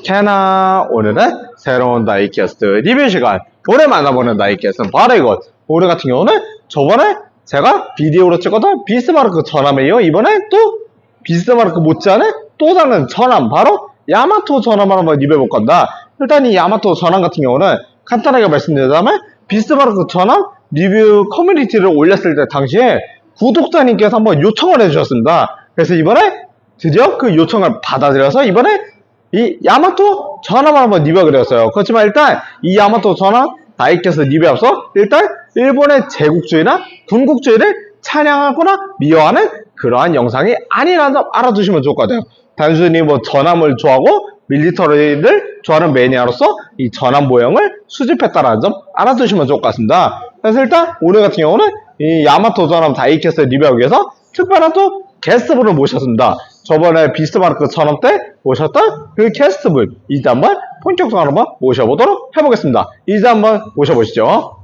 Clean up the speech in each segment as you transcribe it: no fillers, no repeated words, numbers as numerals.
캐나 오늘은 새로운 다이캐스트 리뷰 시간. 오늘 만나보는 다이캐스트는 바로 이것. 오늘 같은 경우는 저번에 제가 비디오로 찍었던 비스마르크 전함이에요. 이번에 또 비스마르크 못지않은 또 다른 전함, 바로 야마토 전함을 한번 리뷰해볼 건다. 일단 이 야마토 전함 같은 경우는 간단하게 말씀드리자면 비스마르크 전함 리뷰 커뮤니티를 올렸을 때 당시에 구독자님께서 한번 요청을 해주셨습니다. 그래서 이번에 드디어 그 요청을 받아들여서 이번에 이 야마토 전함을 한번 리뷰하게 되었어요. 그렇지만 일단 이 야마토 전함 다이캐스트 리뷰에 앞서 일단 일본의 제국주의나 군국주의를 찬양하거나 미워하는 그러한 영상이 아니라는 점 알아두시면 좋을 것 같아요. 단순히 뭐 전함을 좋아하고 밀리터리를 좋아하는 매니아로서 이 전함 모형을 수집했다는 점 알아두시면 좋을 것 같습니다. 그래서 일단 오늘 같은 경우는 이 야마토 전함 다이캐스트 리뷰하기 위해서 특별한 또 게스트분을 모셨습니다. 저번에 비스마르크 전함 때 모셨던 그 게스트분, 이제 한번 본격적으로 한번 모셔보도록 해보겠습니다. 이제 한번 모셔보시죠.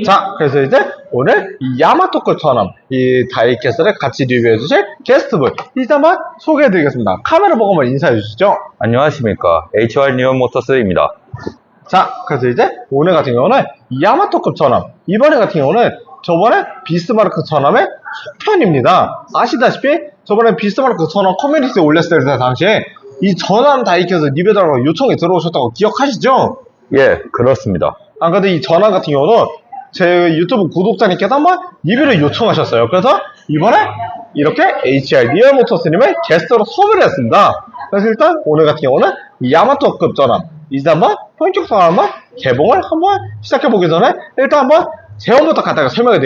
자, 그래서 이제 오늘 이 야마토급 전함 이 다이캐스트를 같이 리뷰해주실 게스트분, 이제 한번 소개해드리겠습니다. 카메라 보고 한번 인사해주시죠. 안녕하십니까, HR 니온모터스입니다. 자, 그래서 이제 오늘 같은 경우는 이 야마토급 전함, 이번에 같은 경우는 저번에 비스마르크 전함의 속편입니다. 아시다시피 저번에 비스마르크 전함 커뮤니티에 올렸을 때 당시에 이 전함 다이캐스트 리뷰달라고 요청이 들어오셨다고 기억하시죠? 예, 그렇습니다. 안 그래도 이 전함 같은 경우는 제 유튜브 구독자님께서 한번 리뷰를 요청하셨어요. 그래서 이번에 이렇게 HR 니온모터스님의 게스트로 섭외를 했습니다. 그래서 일단 오늘 같은 경우는 이 야마토급 전함 이제 한번 본격적으로 한번 개봉을 한번 시작해보기 전에 일단 한번 제원부터 간단하게 설명해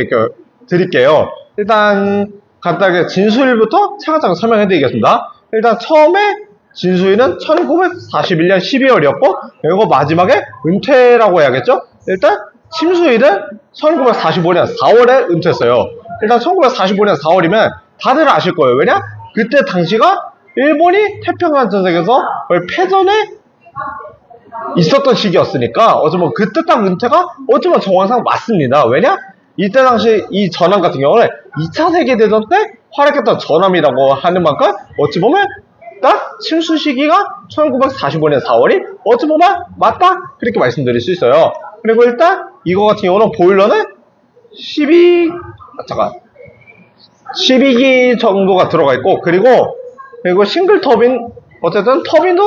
드릴게요. 일단 간단하게 진수일부터 차근차근 설명해 드리겠습니다. 일단 처음에 진수일은 1941년 12월이었고 그리고 마지막에 은퇴라고 해야겠죠. 일단 침수일은 1945년 4월에 은퇴했어요. 일단 1945년 4월이면 다들 아실 거예요. 왜냐? 그때 당시가 일본이 태평양 전쟁에서 패전에 있었던 시기였으니까 어쩌면 그때 딱 은퇴가 어쩌면 정황상 맞습니다. 왜냐? 이때 당시 이 전함 같은 경우는 2차 세계대전 때 활약했던 전함이라고 하는 만큼 어찌 보면 딱 침수 시기가 1945년 4월이 어찌 보면 맞다 그렇게 말씀드릴 수 있어요. 그리고 일단 이거 같은 경우는 보일러는 12기 정도가 들어가 있고 그리고 싱글 터빈 어쨌든 터빈도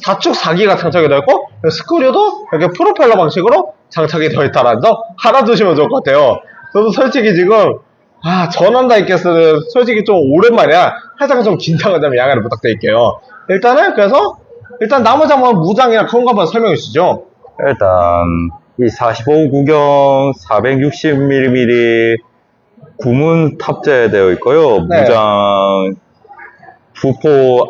4축 4기가 장착이 되어 있고 스크류도 이렇게 프로펠러 방식으로 장착이 되어 있다는 점 알아두시면 좋을 것 같아요. 저도 솔직히 지금 전함 다이캐스트는 솔직히 좀 오랜만이야. 살짝 좀 긴장을 좀 양해를 부탁드릴게요. 일단은 그래서 일단 나머지 한번 무장이나 그런 거 한번 설명해 주시죠. 일단 이 45구경 460mm 구문 탑재되어 있고요. 네. 무장 주포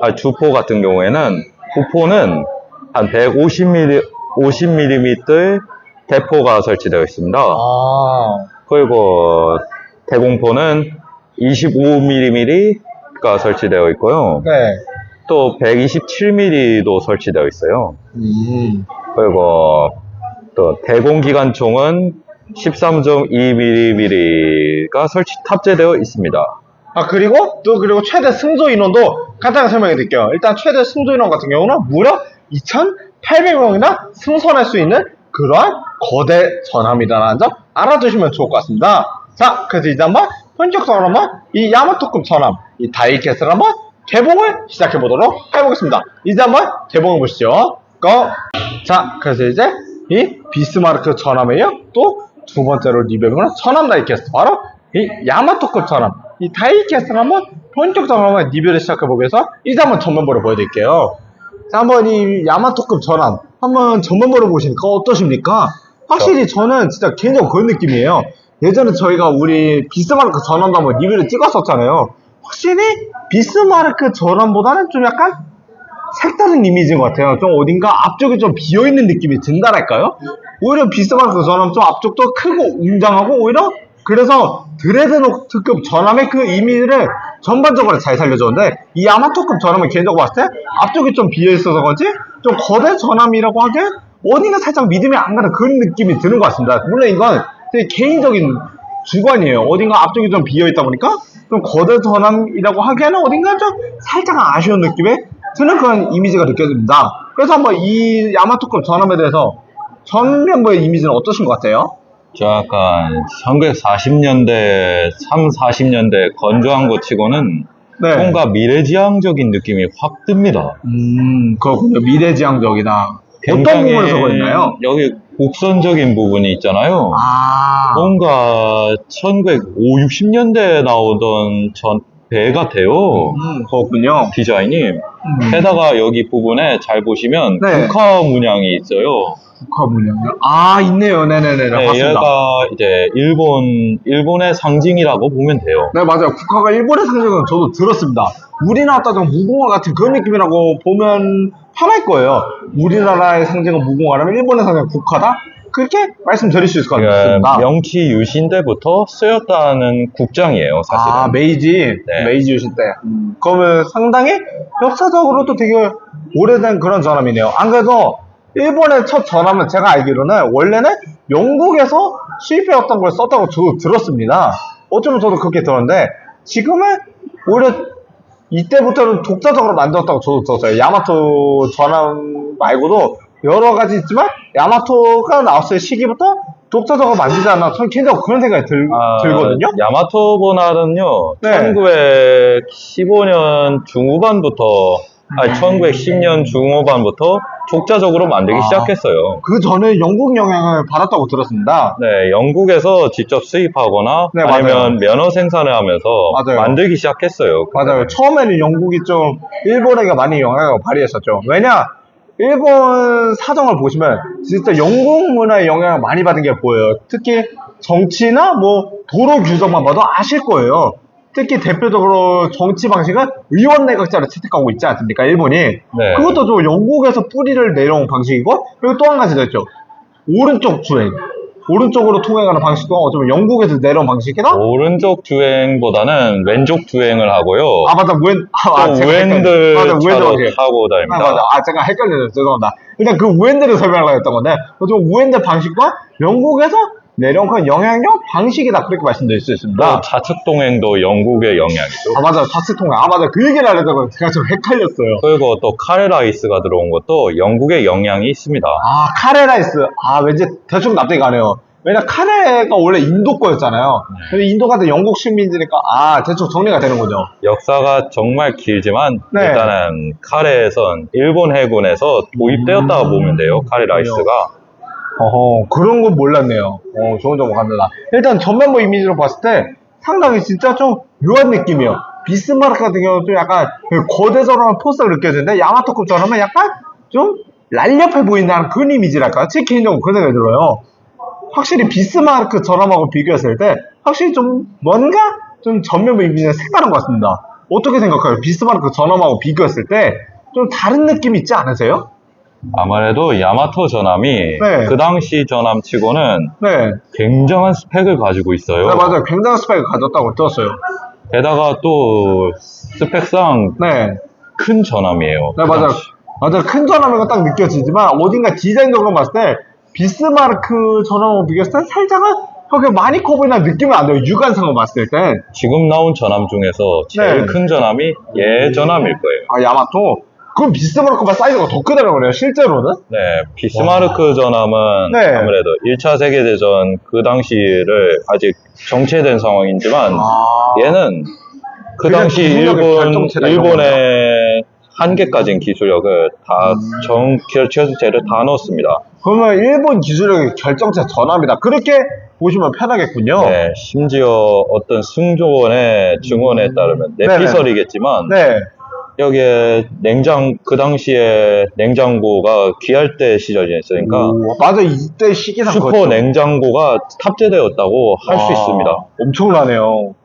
같은 경우에는 부포는 한 50mm 대포가 설치되어 있습니다. 그리고 대공포는 25mm가 설치되어 있고요. 네. 또 127mm도 설치되어 있어요. 그리고 또 대공기관총은 13.2mm가 탑재되어 있습니다. 그리고 최대 승조 인원도 간단하게 설명해 드릴게요. 일단 최대 승조 인원 같은 경우는 무려 2,800명이나 승선할 수 있는 그러한 거대 전함이라는 점 알아두시면 좋을 것 같습니다. 자, 그래서 이제 한번 본격적으로 한번 이 야마토급 전함 이 다이캐스트를 한번 개봉을 시작해 보도록 해보겠습니다. 이제 한번 개봉해 보시죠. 자, 그래서 이제 이 비스마르크 전함이에요. 또 두 번째로 리뷰하는 전함 다이캐스트, 바로 이 야마토급 전함 이 다이캐스트를 한번 본격적으로 한번 리뷰를 시작해 보기 위해서 이제 한번 전면부를 보여드릴게요. 자, 한번 이 야마토급 전함 한번 전면부를 보시니까 어떠십니까? 확실히 저는 진짜 개인적으로 그런 느낌이에요. 예전에 저희가 우리 비스마르크 전함도 한번 리뷰를 찍었었잖아요. 확실히 비스마르크 전함보다는 좀 약간 색다른 이미지인 것 같아요. 좀 어딘가 앞쪽이 좀 비어있는 느낌이 든다랄까요? 오히려 비스마르크 전함 좀 앞쪽도 크고 웅장하고 오히려 그래서 드레드노트급 전함의 그 이미지를 전반적으로 잘 살려줬는데 이 야마토급 전함은 개인적으로 봤을 때 앞쪽이 좀 비어있어서 그런지 좀 거대 전함이라고 하기엔 어딘가 살짝 믿음이 안 가는 그런 느낌이 드는 것 같습니다. 물론 이건 되게 개인적인 주관이에요. 어딘가 앞쪽이 좀 비어있다 보니까 좀 거대 전함이라고 하기에는 어딘가 좀 살짝 아쉬운 느낌의 드는 그런 이미지가 느껴집니다. 그래서 한번 이 야마토급 전함에 대해서 전 멤버의 이미지는 어떠신 것 같아요? 저 약간 1940년대, 3, 40년대 건조한 것 치고는 네. 뭔가 미래지향적인 느낌이 확 듭니다. 그렇군요. 미래지향적이다. 어떤 굉장히 부분에서 그랬나요? 여기 곡선적인 부분이 있잖아요. 아, 뭔가 1950년대에 나오던 배 같아요. 그렇군요. 디자인이. 게다가 여기 부분에 잘 보시면 네. 국화 문양이 있어요. 국화 문양이요? 아, 있네요. 네네네. 네, 봤습니다. 얘가 이제 일본의 상징이라고 보면 돼요. 네, 맞아요. 국화가 일본의 상징은 저도 들었습니다. 우리나라 따지면 무궁화 같은 그런 느낌이라고 보면 편할 거예요. 우리나라의 상징은 무궁화라면 일본의 상징은 국화다? 그렇게 말씀드릴 수 있을 것 같습니다. 명치 유신 때부터 쓰였다는 국장이에요, 사실은. 아, 메이지. 네. 메이지 유신 때. 그러면 상당히 역사적으로도 되게 오래된 그런 전함이네요. 안 그래도 일본의 첫 전함은 제가 알기로는 원래는 영국에서 수입해왔던 걸 썼다고 저도 들었습니다. 어쩌면 저도 그렇게 들었는데 지금은 오히려 이때부터는 독자적으로 만들었다고 저도 들었어요. 야마토 전함 말고도 여러 가지 있지만 야마토가 나왔을 시기부터 독자적으로 만들지 않나 저는 개인적으로 그런 생각이 들거든요. 야마토보나는요, 네. 1915년 중후반부터, 아니, 1910년 중후반부터 독자적으로 만들기 시작했어요. 그 전에 영국 영향을 받았다고 들었습니다. 네, 영국에서 직접 수입하거나 네, 아니면 면허 생산을 하면서 맞아요. 만들기 시작했어요. 맞아요. 처음에는 영국이 좀 일본에게 많이 영향을 발휘했었죠. 왜냐? 일본 사정을 보시면 진짜 영국 문화의 영향을 많이 받은 게 보여요. 특히 정치나 뭐 도로 규정만 봐도 아실 거예요. 특히 대표적으로 정치 방식은 의원 내각제를 채택하고 있지 않습니까? 일본이. 네. 그것도 좀 영국에서 뿌리를 내려온 방식이고 그리고 또 한 가지도 있죠. 오른쪽 주행. 오른쪽으로 통행하는 방식도 어쩌면 영국에서 내려온 방식이다? 오른쪽 주행보다는 왼쪽 주행을 하고요. 아, 맞아. 또 제가 우엔들 맞아, 우엔들 차로 방식. 타고 다닙니다. 맞아. 제가 헷갈려서 죄송합니다. 일단 그 우엔드를 설명하려고 했던 건데, 좀 우엔드 방식과 영국에서 내려온 그 영향력 방식이다. 그렇게 말씀드릴 수 있습니다. 또 좌측 동행도 영국의 영향이죠. 아, 맞아요. 좌측 통행. 아, 맞아요. 그 얘기를 하려다가 제가 좀 헷갈렸어요. 그리고 또 카레라이스가 들어온 것도 영국의 영향이 있습니다. 아, 카레라이스. 아, 왠지 대충 납득이 가네요. 왜냐, 카레가 원래 인도 거였잖아요. 근데 인도가 영국 식민지니까, 대충 정리가 되는군요. 역사가 정말 길지만 네. 일단은 카레에선 일본 해군에서 도입되었다고 보면 돼요. 카레라이스가. 어허, 그런 건 몰랐네요. 좋은 정보 감사합니다. 일단 전면부 이미지로 봤을 때 상당히 진짜 좀 묘한 느낌이에요. 비스마르크 같은 경우는 좀 약간 그 거대 전함한 포스가 느껴지는데 야마토급 전함은 약간 좀 날렵해 보인다는 그런 이미지랄까? 제 개인적으로 그런 생각이 들어요. 확실히 비스마르크 전함하고 비교했을 때 확실히 좀 뭔가 좀 전면부 이미지가 색다른 것 같습니다. 어떻게 생각해요? 비스마르크 전함하고 비교했을 때 좀 다른 느낌이 있지 않으세요? 아무래도 야마토 전함이 네. 그 당시 전함치고는 네. 굉장한 스펙을 가지고 있어요. 네, 맞아요. 굉장한 스펙을 가졌다고 들었어요. 게다가 또 스펙상 네. 큰 전함이에요. 네, 그 맞아요. 당시. 맞아요. 큰 전함인 딱 느껴지지만, 어딘가 디자인적으로 봤을 때, 비스마르크 전함하고 비교했을 때, 살짝은, 그렇게 많이 커 보이는 느낌은 안 돼요. 육안상으로 봤을 때. 지금 나온 전함 중에서 제일 네. 큰 전함이 얘 전함일 거예요. 야마토? 그럼 비스마르크보다 사이즈가 더 크다는 거네요, 실제로는? 네, 비스마르크 전함은 네. 아무래도 1차 세계대전 그 당시를 아직 정체된 상황이지만 얘는 그 그냥 당시 기술력의 결정체다, 이런 일본의 한계까지인 기술력을 다 결정체를 다 넣었습니다. 그러면 일본 기술력의 결정체 전함이다. 그렇게 보시면 편하겠군요. 네, 심지어 어떤 승조원의 증언에 따르면 네네. 내피설이겠지만 네. 여기에 그 당시에 냉장고가 귀할 때 시절이었으니까 맞아. 이때 시기상 슈퍼 그렇죠. 냉장고가 탑재되었다고 할 수 있습니다. 엄청나네요.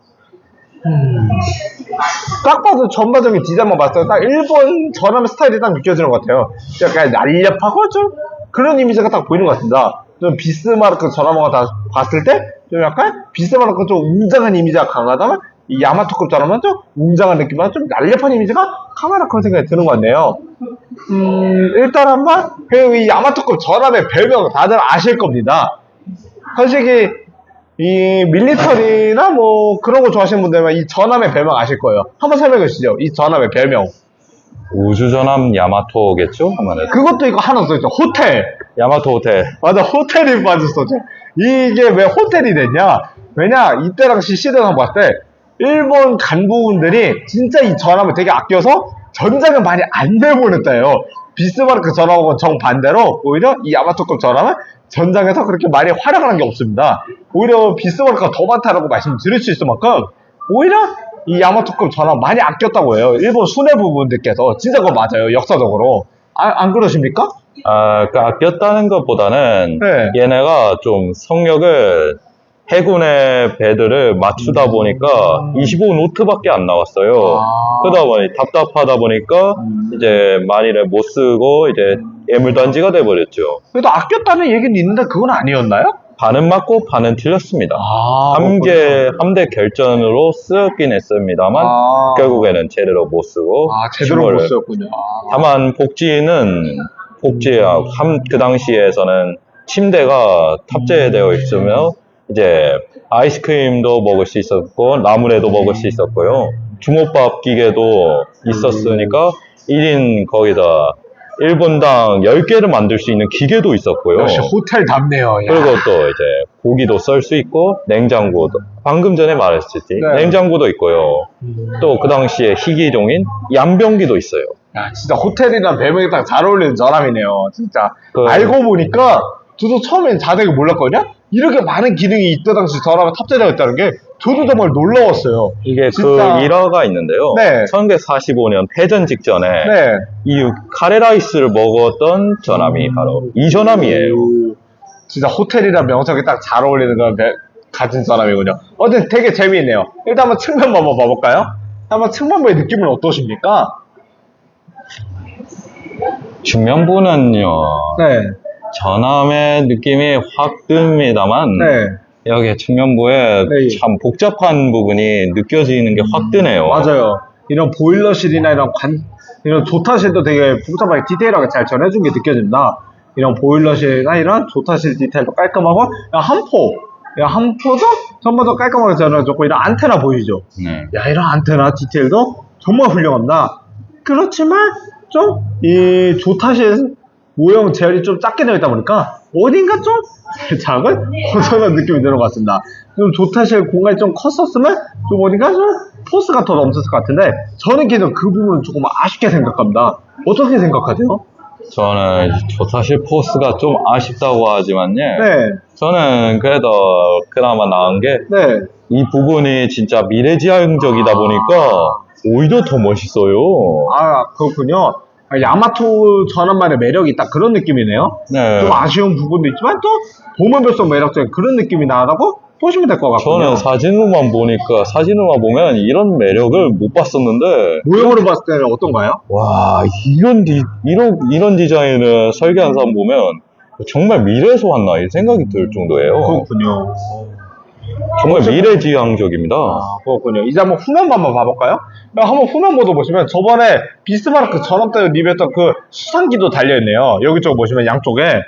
딱 봐도 전반적인 디자인만 봤을 때 딱 일본 전함 스타일이 딱 느껴지는 것 같아요. 약간 날렵하고 좀 그런 이미지가 딱 보이는 것 같습니다. 좀 비스마르크 전함을 다 봤을 때 좀 약간 비스마르크 좀 웅장한 이미지가 강하다면 이 야마토급 전함은 좀 웅장한 느낌보다 좀 날렵한 이미지가 강하다 그런 생각이 드는 것 같네요. 일단 한번 이 야마토급 전함의 별명 다들 아실 겁니다. 솔직히 이 밀리터리나 뭐 그런 거 좋아하시는 분들은 이 전함의 별명 아실 거예요. 한번 설명해 주시죠. 이 전함의 별명. 우주전함 야마토겠죠? 아무래도. 그것도 이거 하나 써있죠. 호텔. 야마토 호텔. 맞아, 호텔이 빠졌었죠. 이게 왜 호텔이 됐냐? 왜냐, 이때 당시 시대상 봤을 때, 일본 간부분들이 진짜 이 전함을 되게 아껴서 전장을 많이 안 내보냈다요. 비스마르크 전함하고 정반대로, 오히려 이 야마토급 전함은 전장에서 그렇게 많이 활약을 한 게 없습니다. 오히려 비스마르크가 더 많다라고 말씀드릴 수 있을 만큼, 오히려 이 야마토급 전함 많이 아꼈다고 해요. 일본 수뇌부분들께서. 진짜 그거 맞아요, 역사적으로. 안 그러십니까? 그 아꼈다는 것보다는 네. 얘네가 좀 성력을 해군의 배들을 맞추다 보니까 25노트밖에 안 나왔어요. 그러다 보니 답답하다 보니까 이제 많이를 못 쓰고 이제 애물단지가 돼버렸죠. 그래도 아꼈다는 얘기는 있는데 그건 아니었나요? 반은 맞고 반은 틀렸습니다. 함대 결전으로 쓰였긴 했습니다만 결국에는 제대로 못 쓰고 제대로 못 휴머를. 쓰였군요. 다만 그 당시에서는 침대가 탑재되어 있으며 이제 아이스크림도 먹을 수 있었고 나물에도 먹을 수 있었고요. 주먹밥 기계도 있었으니까 1인 거기다 1분당 10개를 만들 수 있는 기계도 있었고요. 역시 호텔답네요. 야. 그리고 또 이제 고기도 썰 수 있고 냉장고도 방금 전에 말했듯이 네. 냉장고도 있고요. 또 그 당시에 희귀종인 양병기도 있어요. 야, 진짜 호텔이랑 별명이 딱 잘 어울리는 전함이네요. 진짜. 그- 알고 보니까 저도 처음엔 자세히 몰랐거든요. 이렇게 많은 기능이 이때 당시 전함에 탑재되어 있다는 게 저도 정말 놀라웠어요. 이게 진짜- 그 일화가 있는데요. 네. 1945년 패전 직전에 네. 이 카레라이스를 먹었던 전함이 바로 이 전함이에요. 진짜 호텔이랑 명성이 딱 잘 어울리는 그런 가진 전함이군요. 어쨌든 되게 재미있네요. 일단 한번 측면부 한번 봐볼까요? 한번 측면부의 느낌은 어떠십니까? 측면부는요. 네. 전함의 느낌이 확 듭니다만 네. 여기 측면부에 네. 참 복잡한 부분이 느껴지는 게 확 드네요. 맞아요. 이런 보일러실이나 이런 조타실도 되게 복잡하게 디테일하게 잘 전해준 게 느껴집니다. 이런 보일러실이나 이런 조타실 디테일도 깔끔하고, 함포도 전부 다 깔끔하게 전해줬고, 이런 안테나 보이죠? 네. 야, 이런 안테나 디테일도 정말 훌륭합니다. 그렇지만, 좀, 이 조타실 모형 제열이 좀 작게 되어 있다 보니까, 어딘가 좀 작은 허전한 느낌이 드는 것 같습니다. 좀 조타실 공간이 좀 컸었으면, 좀 어딘가 좀 포스가 더 넘쳤을 것 같은데, 저는 개인적으로 그 부분은 조금 아쉽게 생각합니다. 어떻게 생각하세요? 저는 조타실 포스가 좀 아쉽다고 하지만요. 네, 저는 그래도 그나마 나은 게 이 네. 부분이 진짜 미래지향적이다 보니까 오히려 더 멋있어요. 그렇군요. 야마토 전함만의 매력이 딱 그런 느낌이네요. 네. 좀 아쉬운 부분도 있지만 또 보면 볼수록 매력적인 그런 느낌이 나다고 보시면 될 것 같군요. 저는 사진으로만 보면 이런 매력을 못 봤었는데, 모형으로 봤을 때는 어떤가요? 와, 이런 디자인을 설계한 사람 보면 정말 미래에서 왔나 이 생각이 들 정도예요. 그렇군요. 정말 미래지향적입니다. 그렇군요. 이제 한번 후면부 한번 봐볼까요? 한번 후면부도 보시면 저번에 비스마르크 전함 때 리뷰했던 그 수상기도 달려있네요. 여기 쪽 보시면 양쪽에.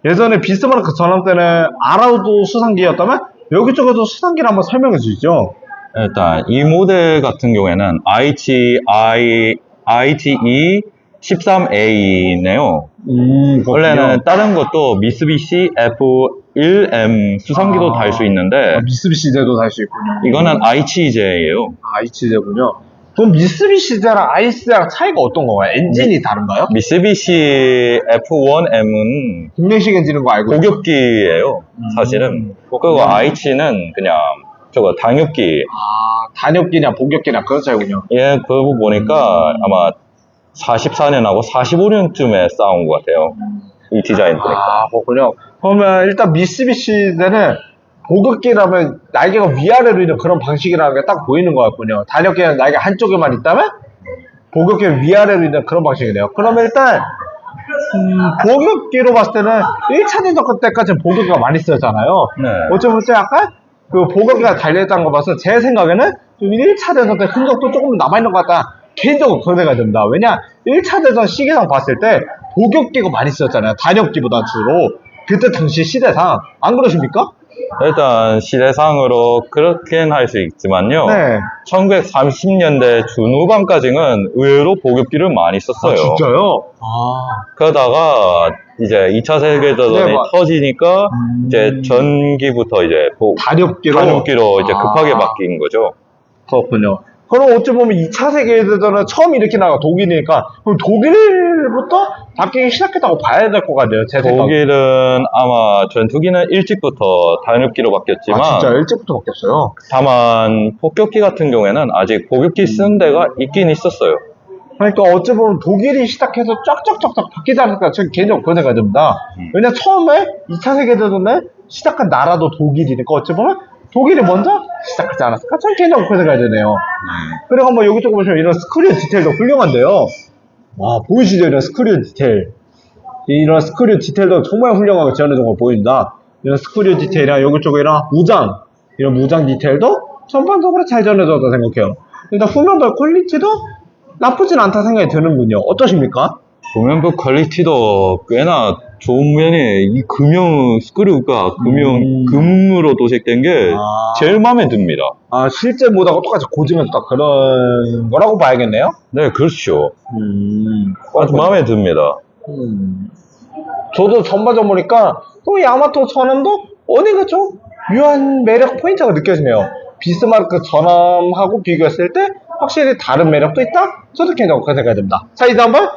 예전에 비스마르크 전함 때는 아라우도 수상기였다면 여기 쪽에도 수상기를 한번 설명해 주시죠. 일단 이 모델 같은 경우에는 ITE 13A네요. 원래는 다른 것도 미쓰비시 F1M 수상기도 달 수 있는데 미쓰비시제도 달 수 있군요. 이거는 ICJ예요. IC제군요. 그럼 미쓰비시제랑 IC제랑 차이가 어떤 건가요? 엔진이 다른가요? 미쓰비시 F1M은 국내식 엔진인 거 알고 있죠? 고격기예요. 사실은. 그리고 IC는 그냥 저거 당육기. 단엽기냐 복엽기냐 그런 차이군요. 예, 그거 보니까 아마 44년하고 45년쯤에 싸운 것 같아요. 이 디자인 보니까. 그렇군요. 그러면 일단 미쓰비시제는 보급기라면 날개가 위아래로 있는 그런 방식이라는 게 딱 보이는 것 같군요. 단엽기는 날개 한쪽에만 있다면 보급기는 위아래로 있는 그런 방식이네요. 그러면 일단 보급기로 봤을 때는 1차 대전 때까지는 보급기가 많이 쓰였잖아요. 네. 어쩌면 약간 그 보급기가 달려있다는 거 봐서 제 생각에는 좀 1차 대전 때 흔적도 조금 남아있는 것 같다. 개인적으로 그런 생각이 듭니다. 왜냐 1차 대전 시기상 봤을 때 보급기가 많이 쓰였잖아요. 단엽기보다 주로. 그때 당시 시대상 안 그러십니까? 일단 시대상으로 그렇긴 할 수 있지만요. 네. 1930년대 중후반까지는 의외로 보급기를 많이 썼어요. 아, 진짜요? 아. 그러다가 이제 2차 세계대전이 네, 터지니까 이제 전기부터 이제 다륙기로 이제 급하게 바뀐 거죠. 그렇군요. 그럼 어찌 보면 2차 세계대전은 처음 일으킨 나라가 독일이니까 그럼 독일부터 바뀌기 시작했다고 봐야 될 것 같네요. 제 생각에. 독일은 아마 전투기는 일찍부터 다륙기로 바뀌었지만 아, 진짜 일찍부터 바뀌었어요. 다만 폭격기 같은 경우에는 아직 보급기 쓰는 데가 있긴 있었어요. 그러니까 어찌 보면 독일이 시작해서 쫙쫙쫙쫙 바뀌지 않을까 저는 개인적으로 그런 생각이 듭니다. 왜냐 처음에 2차 세계대전에 시작한 나라도 독일이니까 어찌 보면 독일이 먼저 시작하지 않았을까? 저는 개인적으로 그런 생각이 드네요. 그리고 한번 여기 쪽에 보시면 이런 스크류 디테일도 훌륭한데요. 와, 보이시죠? 이런 스크류 디테일. 이런 스크류 디테일도 정말 훌륭하게 재현해준 거 보입니다. 이런 스크류 디테일이랑 여기 쪽에 이런 무장 디테일도 전반적으로 잘 재현해줬다고 생각해요. 일단 후면도 퀄리티도 나쁘진 않다 생각이 드는군요. 어떠십니까? 보면부 퀄리티도 꽤나 좋은 면에 이 금형 스크류가 금으로 도색된 게 아. 제일 마음에 듭니다. 아, 실제 모드하고 똑같이 고증해서 딱 그런 거라고 봐야겠네요? 네, 그렇죠. 아주 마음에 듭니다. 저도 전반적으로 보니까 또 야마토 전함도 어디가 좀 묘한 매력 포인트가 느껴지네요. 비스마르크 전함하고 비교했을 때 확실히 다른 매력도 있다? 저도 개인적으로 그렇게 생각이 듭니다. 자, 이제 한번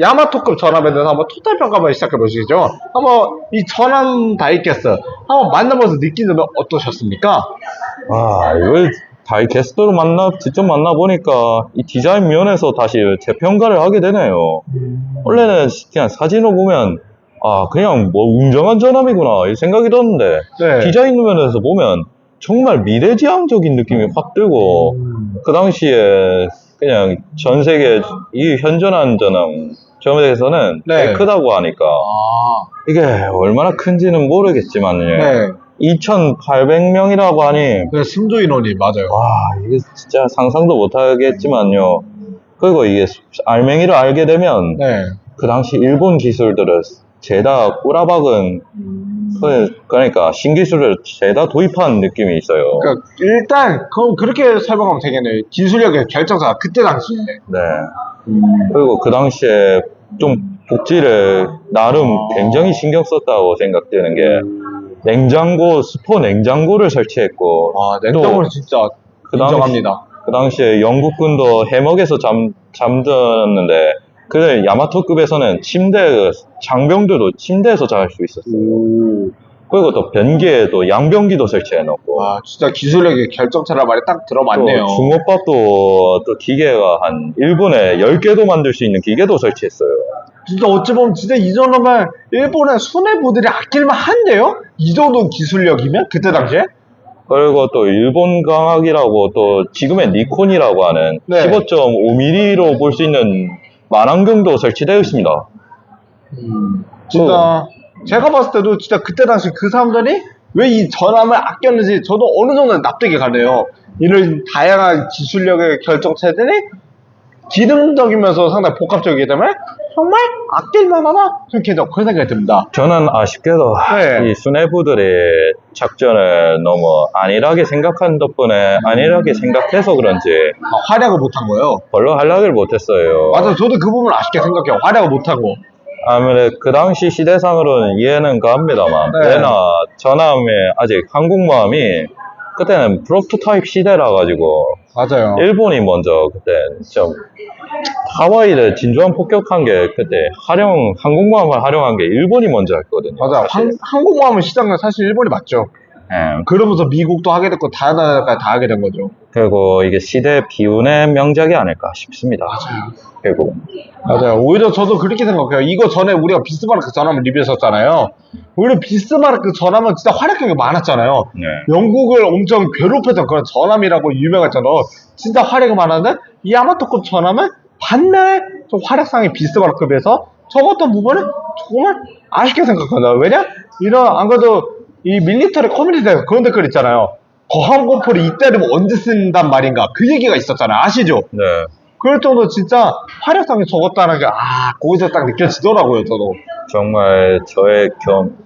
야마토급 전함에 대해서 한번 토탈 평가 한번 시작해 보시죠. 한번 이 전함 다이캐스 한번 만나보면서 느낀 점은 어떠셨습니까? 아, 이걸 다이캐스트로 직접 만나보니까 이 디자인 면에서 다시 재평가를 하게 되네요. 원래는 그냥 사진으로 보면, 아, 그냥 뭐 웅장한 전함이구나, 이 생각이 들었는데, 네. 디자인 면에서 보면 정말 미래지향적인 느낌이 확 들고, 그 당시에 그냥 전 세계 이 현존한 전함에서는 네. 꽤 크다고 하니까, 아, 이게 얼마나 큰지는 모르겠지만요. 네. 2,800명이라고 하니, 네, 승조 인원이 맞아요. 와, 이게 진짜 상상도 못 하겠지만요. 그리고 이게 알맹이를 알게 되면, 네. 그 당시 일본 기술들을 죄다 꼬라박은, 그러니까 신기술을 죄다 도입한 느낌이 있어요. 그러니까 일단 그럼 그렇게 설명하면 되겠네요. 기술력의 결정사가 그때 당시에. 네. 그리고 그 당시에 좀 복지를 나름 굉장히 신경 썼다고 생각되는 게, 스포 냉장고를 설치했고, 아, 냉정으로 진짜 인정합니다. 그 당시에 영국군도 해먹에서 잠들었는데, 그 야마토급에서는 장병들도 침대에서 잘 수 있었어요. 그리고 또 변기에도 양변기도 설치해놓고, 와, 진짜 기술력의 결정차라 말이 딱 들어맞네요. 또 중업밥도 또 기계가 한 1분에 10개도 만들 수 있는 기계도 설치했어요. 진짜 어찌 보면 진짜 이 정도면 일본의 수뇌부들이 아낄만 한데요? 이 정도 기술력이면? 그때 당시에? 그리고 또 일본 강학이라고 또 지금의 니콘이라고 하는 네. 15.5mm로 볼 수 있는 만안경도 설치되어 있습니다. 진짜 제가 봤을 때도 진짜 그때 당시 그 사람들이 왜 이 전함을 아꼈는지 저도 어느 정도는 납득이 가네요. 이런 다양한 기술력의 결정체들이 기능적이면서 상당히 복합적이기 때문에 정말 아낄만하다? 저는 개인적으로 그런 생각이 듭니다. 저는 아쉽게도 네. 이 수뇌부들의 작전을 너무 안일하게 생각한 덕분에 안일하게 생각해서 그런지 활약을 못한 거예요. 별로 활약을 못했어요. 맞아, 저도 그 부분 아쉽게 생각해요. 활약을 못한 거. 아무래도 그 당시 시대상으로는 이해는 갑니다만, 네. 왜나 전함에 아직 한국모함이 그때는 프로토타입 시대라 가지고 맞아요. 일본이 먼저 그때 좀 하와이를 진주한 폭격한 게 그때 항공모함을 활용한 게 일본이 먼저 했거든요. 맞아요. 사실. 항공모함을 시작은 사실 일본이 맞죠. 예. 그러면서 미국도 하게 됐고 다른 나라까지 다 하게 된 거죠. 그리고 이게 시대 비운의 명작이 아닐까 싶습니다. 결국. 맞아요. 오히려 저도 그렇게 생각해요. 이거 전에 우리가 비스마르크 전함을 리뷰했었잖아요. 오히려 비스마르크 전함은 진짜 활약력이 많았잖아요. 네. 영국을 엄청 괴롭혔던 그런 전함이라고 유명했잖아요. 진짜 활약이 많았는데 이 야마토급 전함은 반면에 좀 활약상이 비스마르크급에서 적었던 부분은 정말 아쉽게 생각한다. 왜냐? 안 그래도 이 밀리터리 커뮤니티에서 그런 댓글 있잖아요. 거항공포를 이때는 언제 쓴단 말인가 그 얘기가 있었잖아요. 아시죠? 네. 그럴 정도 진짜 화려성이 적었다는 게, 거기서 딱 느껴지더라고요, 저도. 정말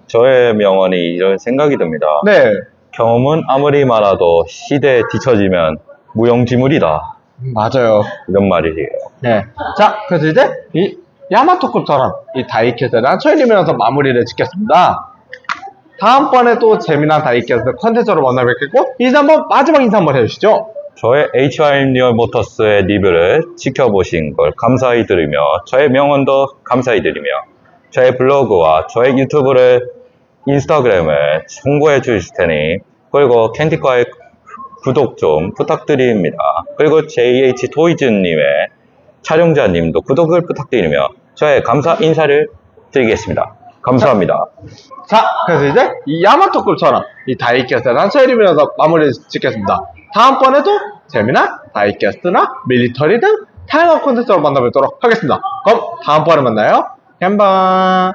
저의 명언이 이런 생각이 듭니다. 네. 경험은 아무리 많아도 시대에 뒤처지면 무용지물이다. 맞아요. 이런 말이에요. 네. 자, 그래서 이제 이 야마토급처럼 이 다이캐스트랑 저희님이라서 마무리를 짓겠습니다. 다음번에 또 재미난 다이캐스트 컨텐츠로 만나뵙겠고, 이제 한번 마지막 인사 한번 해주시죠. 저의 HRM 리얼 모터스의 리뷰를 지켜보신 걸 감사히 드리며 저의 명언도 감사히 드리며 저의 블로그와 저의 유튜브를 인스타그램에 홍보해 주실 테니 그리고 캔디과의 구독 좀 부탁드립니다. 그리고 JH 토이즈님의 촬영자님도 구독을 부탁드리며 저의 감사 인사를 드리겠습니다. 감사합니다. 자, 그래서 이제 이 야마토급처럼 이 다이캐스트랑 저희님이라서 마무리 짓겠습니다. 다음번에도 재미난 다이캐스트나 밀리터리 등 다양한 콘텐츠로 만나뵙도록 하겠습니다. 그럼 다음번에 만나요. 햄바